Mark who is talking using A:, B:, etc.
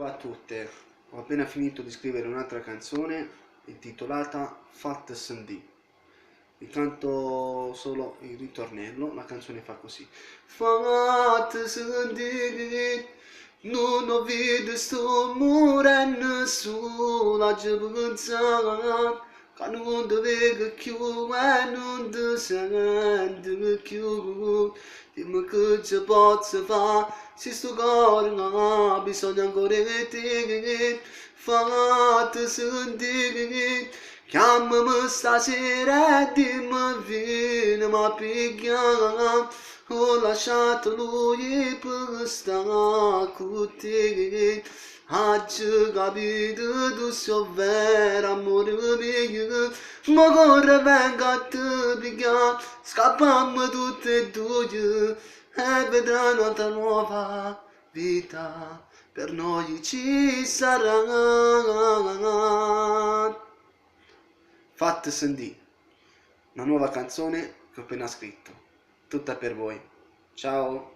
A: Ciao a tutte, ho appena finito di scrivere un'altra canzone intitolata Fat Sandì. Vi canto solo il ritornello, la canzone fa così. Fat Sandì, non ho visto sto morendo sulla gioventù, che non ti vedo più e non ti sento più. Dimmi che ci posso fare, se sto cuore non ha bisogno ancora di te. Fate sentire, chiamami stasera e dimmi vieni a pigliare. Ho lasciato lui per stare con te. Oggi capito tu sei vero amore mio, ma corre venga a te pigliare, scappiamo tutte e due e vedrai un'altra nuova vita per noi ci sarà. Fat Sandì, una nuova canzone che ho appena scritto, tutta per voi. Ciao!